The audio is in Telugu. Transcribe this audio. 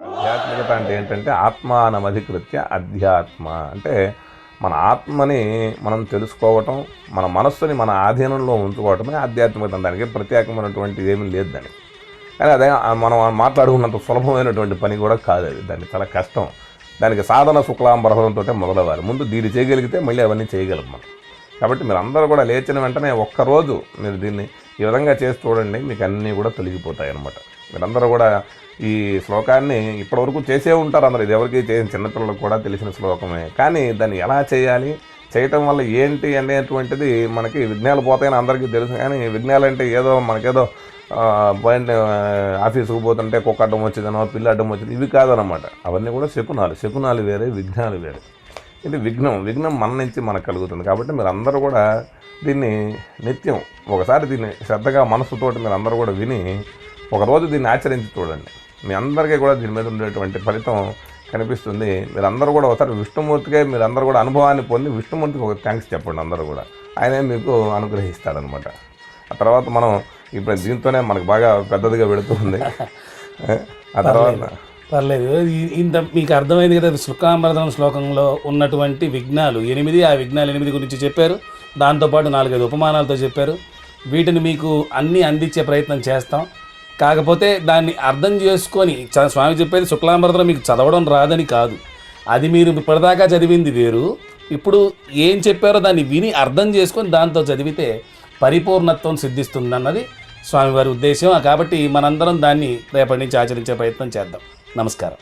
ఆధ్యాత్మికత అంటే ఏంటంటే ఆత్మానమధికృత్య అధ్యాత్మ అంటే మన ఆత్మని మనం తెలుసుకోవటం, మన మనస్సుని మన ఆధీనంలో ఉంచుకోవటమే ఆధ్యాత్మికత. దానికి ప్రత్యేకమైనటువంటి ఏమీ లేదు దానికి. కానీ అదే మనం మాట్లాడుకున్నంత సులభమైనటువంటి పని కూడా కాదు అది. దానికి చాలా కష్టం. దానికి సాధన శుక్లాంబరధంతో మొదలవ్వాలి. ముందు దీన్ని చేయగలిగితే మళ్ళీ అవన్నీ చేయగలం మనం. కాబట్టి మీరు అందరూ కూడా లేచిన వెంటనే ఒక్కరోజు మీరు దీన్ని ఈ విధంగా చేసి చూడండి, మీకు అన్నీ కూడా తొలగిపోతాయి అన్నమాట. మీరందరూ కూడా ఈ శ్లోకాన్ని ఇప్పటివరకు చేసే ఉంటారు అందరూ. ఇది ఎవరికి చేసిన చిన్నపిల్లలకు కూడా తెలిసిన శ్లోకమే. కానీ దాన్ని ఎలా చేయాలి, చేయటం వల్ల ఏంటి అనేటువంటిది మనకి విఘ్నాలు పోతాయని అందరికీ తెలుసు. కానీ విఘ్నాలు అంటే ఏదో మనకేదో పోయిన ఆఫీసుకు పోతుంటే కుక్క అడ్డం వచ్చిందనో పిల్ల అడ్డం వచ్చింది, ఇవి కాదనమాట. అవన్నీ కూడా శకునాలు వేరే, విఘ్నాలు వేరే. ఇది విఘ్నం మన నుంచి మనకు కలుగుతుంది. కాబట్టి మీరు అందరూ కూడా దీన్ని నిత్యం ఒకసారి దీన్ని శ్రద్ధగా మనసుతోటి మీరు అందరూ కూడా విని ఒకరోజు దీన్ని ఆచరించి చూడండి. మీ అందరికీ కూడా దీని మీద ఉండేటువంటి ఫలితం కనిపిస్తుంది. మీరందరూ కూడా ఒకసారి విష్ణుమూర్తికే మీరందరూ కూడా అనుభవాన్ని పొంది విష్ణుమూర్తికి ఒక థ్యాంక్స్ చెప్పండి అందరూ కూడా. ఆయనే మీకు అనుగ్రహిస్తాడనమాట. ఆ తర్వాత మనం ఇప్పుడు దీంతోనే మనకు బాగా పెద్దదిగా పెడుతుంది. ఆ తర్వాత పర్లేదు. ఇంత మీకు అర్థమైంది కదా. శుక్లాంబరధరం శ్లోకంలో ఉన్నటువంటి విఘ్నాలు 8, ఆ విఘ్నాలు 8 గురించి చెప్పారు. దాంతోపాటు 4-5 ఉపమానాలతో చెప్పారు. వీటిని మీకు అన్నీ అందించే ప్రయత్నం చేస్తాం. కాకపోతే దాన్ని అర్థం చేసుకొని, స్వామి చెప్పేది శుక్లాంబరధరం మీకు చదవడం రాదని కాదు, అది మీరు ఇప్పటిదాకా చదివింది వేరు. ఇప్పుడు ఏం చెప్పారో దాన్ని విని అర్థం చేసుకొని దాంతో చదివితే పరిపూర్ణత్వం సిద్ధిస్తుందన్నది స్వామివారి ఉద్దేశం. కాబట్టి మనందరం దాన్ని రేపటి నుంచి ఆచరించే ప్రయత్నం చేద్దాం. నమస్కారం.